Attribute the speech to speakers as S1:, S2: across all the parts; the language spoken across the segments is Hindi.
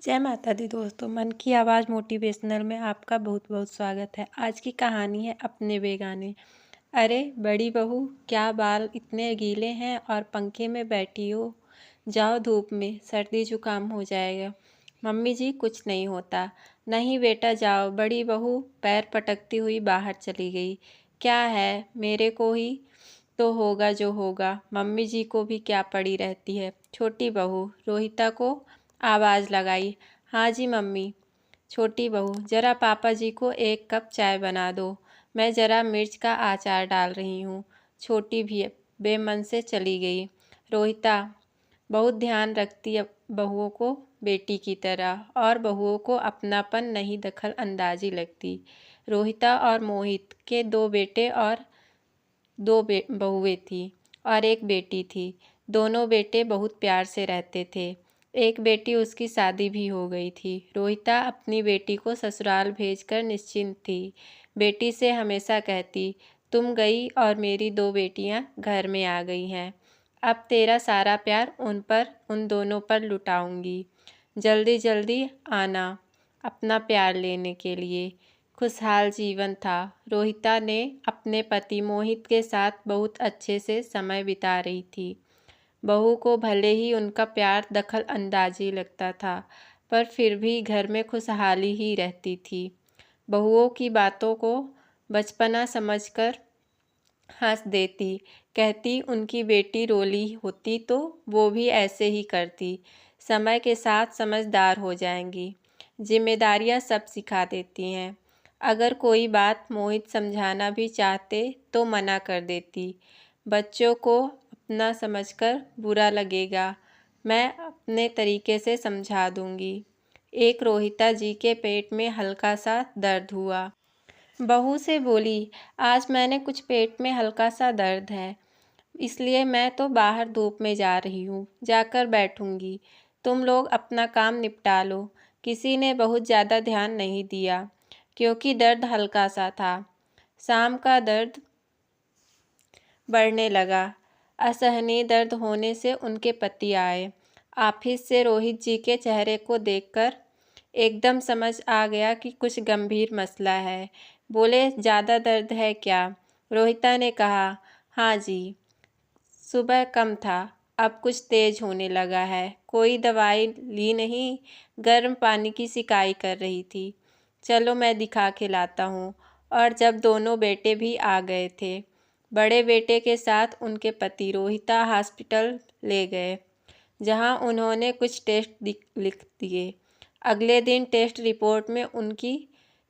S1: जय माता दी दोस्तों, मन की आवाज़ मोटिवेशनल में आपका बहुत बहुत स्वागत है। आज की कहानी है अपने बेगाने। अरे बड़ी बहू, क्या बाल इतने गीले हैं और पंखे में बैठी हो? जाओ धूप में, सर्दी जुकाम हो जाएगा। मम्मी जी कुछ नहीं होता। नहीं बेटा जाओ। बड़ी बहू पैर पटकती हुई बाहर चली गई। क्या है, मेरे को ही तो होगा जो होगा, मम्मी जी को भी क्या पड़ी रहती है। छोटी बहू रोहिता को आवाज़ लगाई। हाँ जी मम्मी। छोटी बहू, ज़रा पापा जी को एक कप चाय बना दो, मैं ज़रा मिर्च का अचार डाल रही हूँ। छोटी भी बेमन से चली गई। रोहिता बहुत ध्यान रखती है बहुओं को बेटी की तरह, और बहुओं को अपनापन नहीं दखल अंदाजी लगती। रोहिता और मोहित के दो बेटे और दो बहुएं थी और एक बेटी थी। दोनों बेटे बहुत प्यार से रहते थे। एक बेटी उसकी शादी भी हो गई थी। रोहिता अपनी बेटी को ससुराल भेजकर निश्चिंत थी। बेटी से हमेशा कहती, तुम गई और मेरी दो बेटियां घर में आ गई हैं। अब तेरा सारा प्यार उन दोनों पर लुटाऊंगी। जल्दी जल्दी आना अपना प्यार लेने के लिए। खुशहाल जीवन था। रोहिता ने अपने पति मोहित के साथ बहुत अच्छे से समय बिता रही थी। बहू को भले ही उनका प्यार दखल अंदाजी लगता था, पर फिर भी घर में खुशहाली ही रहती थी। बहुओं की बातों को बचपना समझकर हंस देती, कहती उनकी बेटी रोली होती तो वो भी ऐसे ही करती। समय के साथ समझदार हो जाएंगी। जिम्मेदारियां सब सिखा देती हैं। अगर कोई बात मोहित समझाना भी चाहते तो मना कर देती। बच्चों को अपना समझकर बुरा लगेगा, मैं अपने तरीके से समझा दूंगी। एक रोहिता जी के पेट में हल्का सा दर्द हुआ। बहू से बोली, आज मैंने कुछ पेट में हल्का सा दर्द है, इसलिए मैं तो बाहर धूप में जा रही हूँ, जाकर बैठूंगी। तुम लोग अपना काम निपटा लो। किसी ने बहुत ज़्यादा ध्यान नहीं दिया, क्योंकि दर्द हल्का सा था। शाम का दर्द बढ़ने लगा। असहनीय दर्द होने से उनके पति आए। ऑफिस से रोहित जी के चेहरे को देखकर एकदम समझ आ गया कि कुछ गंभीर मसला है। बोले, ज़्यादा दर्द है क्या? रोहिता ने कहा, हाँ जी। सुबह कम था, अब कुछ तेज होने लगा है। कोई दवाई ली नहीं, गर्म पानी की सिकाई कर रही थी। चलो मैं दिखा के लाता हूँ। और जब दोनों बेटे भी आ गए थे, बड़े बेटे के साथ उनके पति रोहिता हॉस्पिटल ले गए, जहाँ उन्होंने कुछ टेस्ट लिख दिए। अगले दिन टेस्ट रिपोर्ट में उनकी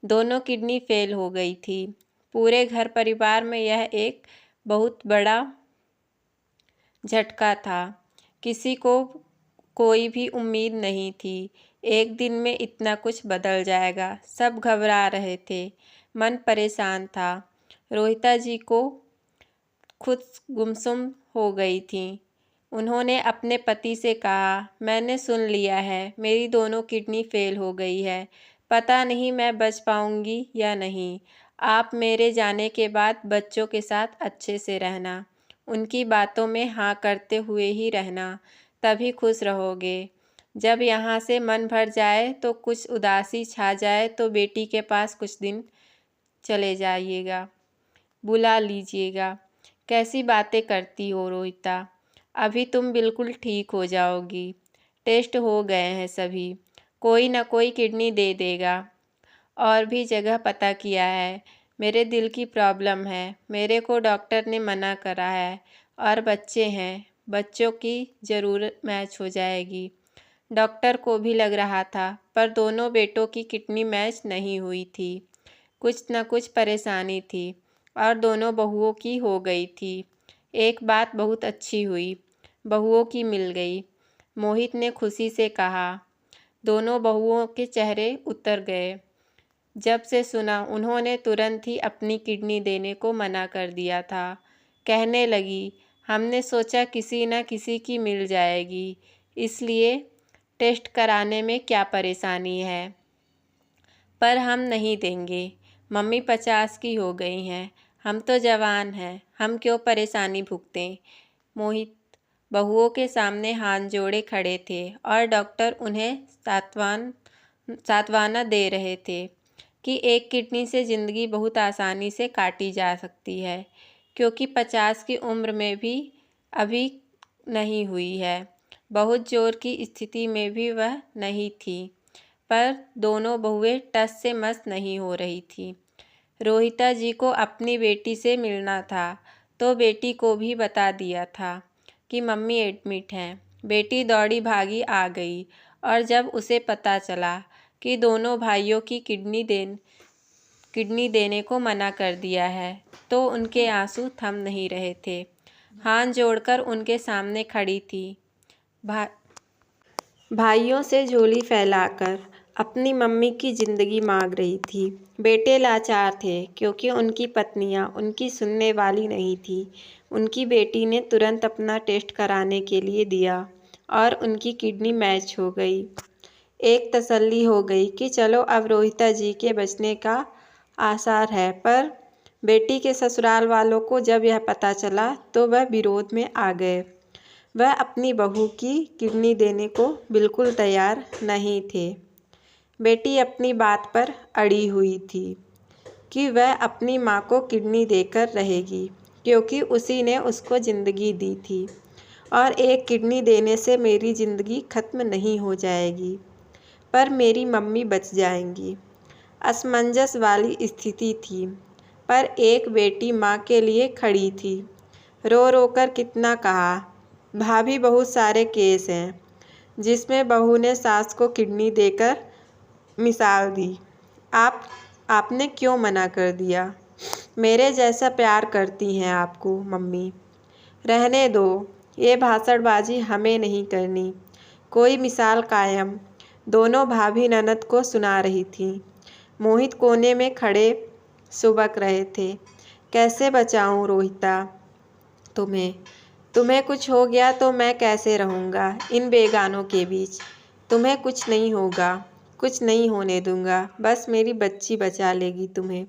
S1: दोनों किडनी फेल हो गई थी। पूरे घर परिवार में यह एक बहुत बड़ा झटका था। किसी को कोई भी उम्मीद नहीं थी एक दिन में इतना कुछ बदल जाएगा। सब घबरा रहे थे, मन परेशान था। रोहिता जी को खुद गुमसुम हो गई थी। उन्होंने अपने पति से कहा, मैंने सुन लिया है, मेरी दोनों किडनी फेल हो गई है। पता नहीं मैं बच पाऊंगी या नहीं। आप मेरे जाने के बाद बच्चों के साथ अच्छे से रहना, उनकी बातों में हाँ करते हुए ही रहना, तभी खुश रहोगे। जब यहाँ से मन भर जाए तो कुछ उदासी छा जाए तो बेटी के पास कुछ दिन चले जाइएगा, बुला लीजिएगा। कैसी बातें करती हो रोहिता, अभी तुम बिल्कुल ठीक हो जाओगी। टेस्ट हो गए हैं सभी, कोई ना कोई किडनी दे देगा। और भी जगह पता किया है। मेरे दिल की प्रॉब्लम है, मेरे को डॉक्टर ने मना करा है। और बच्चे हैं, बच्चों की ज़रूरत मैच हो जाएगी। डॉक्टर को भी लग रहा था, पर दोनों बेटों की किडनी मैच नहीं हुई थी। कुछ न कुछ परेशानी थी, और दोनों बहुओं की हो गई थी। एक बात बहुत अच्छी हुई, बहुओं की मिल गई, मोहित ने खुशी से कहा। दोनों बहुओं के चेहरे उतर गए। जब से सुना, उन्होंने तुरंत ही अपनी किडनी देने को मना कर दिया था। कहने लगी, हमने सोचा किसी न किसी की मिल जाएगी, इसलिए टेस्ट कराने में क्या परेशानी है, पर हम नहीं देंगे। मम्मी 50 की हो गई हैं, हम तो जवान हैं, हम क्यों परेशानी भुगतें। मोहित बहुओं के सामने हाथ जोड़े खड़े थे और डॉक्टर उन्हें सांत्वना दे रहे थे कि एक किडनी से ज़िंदगी बहुत आसानी से काटी जा सकती है, क्योंकि 50 की उम्र में भी अभी नहीं हुई है। बहुत जोर की स्थिति में भी वह नहीं थी, पर दोनों बहुएं टस से मस नहीं हो रही थी। रोहिता जी को अपनी बेटी से मिलना था, तो बेटी को भी बता दिया था कि मम्मी एडमिट हैं। बेटी दौड़ी भागी आ गई और जब उसे पता चला कि दोनों भाइयों की किडनी देने को मना कर दिया है, तो उनके आंसू थम नहीं रहे थे। हाथ जोड़कर उनके सामने खड़ी थी, भाइयों से झोली फैलाकर अपनी मम्मी की ज़िंदगी मांग रही थी। बेटे लाचार थे, क्योंकि उनकी पत्नियां उनकी सुनने वाली नहीं थी। उनकी बेटी ने तुरंत अपना टेस्ट कराने के लिए दिया और उनकी किडनी मैच हो गई। एक तसल्ली हो गई कि चलो अब रोहिता जी के बचने का आसार है, पर बेटी के ससुराल वालों को जब यह पता चला तो वह विरोध में आ गए। वह अपनी बहू की किडनी देने को बिल्कुल तैयार नहीं थे। बेटी अपनी बात पर अड़ी हुई थी कि वह अपनी माँ को किडनी देकर रहेगी, क्योंकि उसी ने उसको ज़िंदगी दी थी और एक किडनी देने से मेरी ज़िंदगी खत्म नहीं हो जाएगी, पर मेरी मम्मी बच जाएंगी। असमंजस वाली स्थिति थी, पर एक बेटी माँ के लिए खड़ी थी। रो रो कर कितना कहा, भाभी बहुत सारे केस हैं जिसमें बहू ने सास को किडनी देकर मिसाल दी। आपने क्यों मना कर दिया? मेरे जैसा प्यार करती हैं आपको मम्मी। रहने दो, ये भाषणबाजी हमें नहीं करनी। कोई मिसाल कायम। दोनों भाभी ननद को सुना रही थी। मोहित कोने में खड़े सुबक रहे थे। कैसे बचाऊं रोहिता तुम्हें कुछ हो गया तो मैं कैसे रहूँगा इन बेगानों के बीच? तुम्हें कुछ नहीं होगा, कुछ नहीं होने दूंगा, बस मेरी बच्ची बचा लेगी तुम्हें।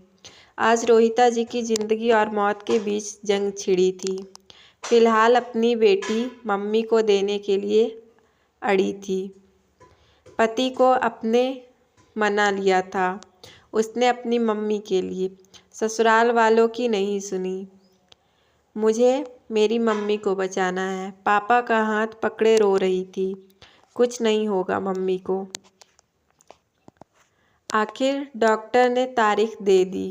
S1: आज रोहिता जी की ज़िंदगी और मौत के बीच जंग छिड़ी थी। फिलहाल अपनी बेटी मम्मी को देने के लिए अड़ी थी। पति को अपने मना लिया था उसने अपनी मम्मी के लिए, ससुराल वालों की नहीं सुनी। मुझे मेरी मम्मी को बचाना है। पापा का हाथ पकड़े रो रही थी। कुछ नहीं होगा मम्मी को। आखिर डॉक्टर ने तारीख दे दी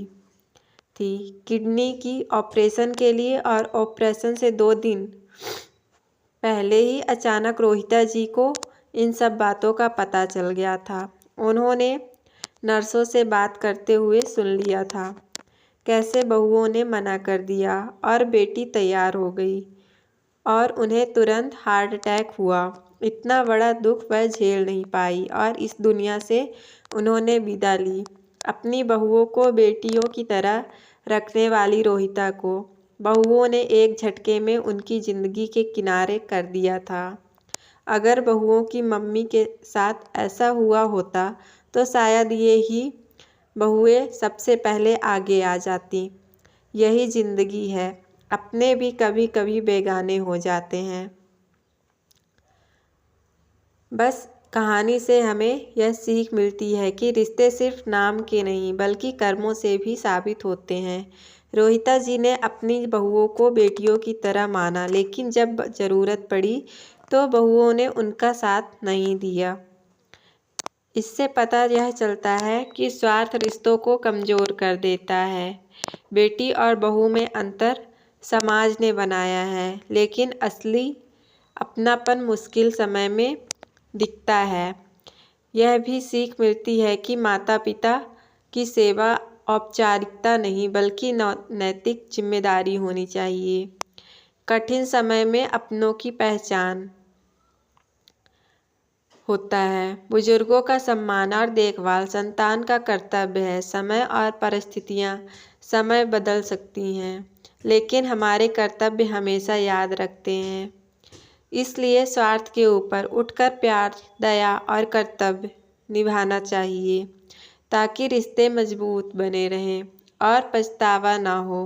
S1: थी किडनी की ऑपरेशन के लिए, और ऑपरेशन से 2 दिन पहले ही अचानक रोहिता जी को इन सब बातों का पता चल गया था। उन्होंने नर्सों से बात करते हुए सुन लिया था कैसे बहुओं ने मना कर दिया और बेटी तैयार हो गई और उन्हें तुरंत हार्ट अटैक हुआ। इतना बड़ा दुख वह झेल नहीं पाई और इस दुनिया से उन्होंने विदा ली। अपनी बहुओं को बेटियों की तरह रखने वाली रोहिता को बहुओं ने एक झटके में उनकी ज़िंदगी के किनारे कर दिया था। अगर बहुओं की मम्मी के साथ ऐसा हुआ होता तो शायद ये ही बहुएं सबसे पहले आगे आ जाती। यही ज़िंदगी है, अपने भी कभी कभी बेगाने हो जाते हैं। बस कहानी से हमें यह सीख मिलती है कि रिश्ते सिर्फ नाम के नहीं बल्कि कर्मों से भी साबित होते हैं। रोहिता जी ने अपनी बहुओं को बेटियों की तरह माना, लेकिन जब ज़रूरत पड़ी तो बहुओं ने उनका साथ नहीं दिया। इससे पता यह चलता है कि स्वार्थ रिश्तों को कमज़ोर कर देता है। बेटी और बहू में अंतर समाज ने बनाया है, लेकिन असली अपनापन मुश्किल समय में दिखता है। यह भी सीख मिलती है कि माता पिता की सेवा औपचारिकता नहीं बल्कि नैतिक जिम्मेदारी होनी चाहिए। कठिन समय में अपनों की पहचान होता है। बुजुर्गों का सम्मान और देखभाल संतान का कर्तव्य है। समय और परिस्थितियाँ समय बदल सकती हैं, लेकिन हमारे कर्तव्य हमेशा याद रखते हैं। इसलिए स्वार्थ के ऊपर उठकर प्यार, दया और कर्तव्य निभाना चाहिए, ताकि रिश्ते मजबूत बने रहें और पछतावा ना हो।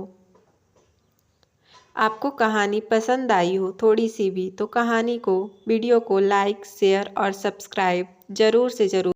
S1: आपको कहानी पसंद आई हो थोड़ी सी भी तो कहानी को वीडियो को लाइक शेयर और सब्सक्राइब ज़रूर से ज़रूर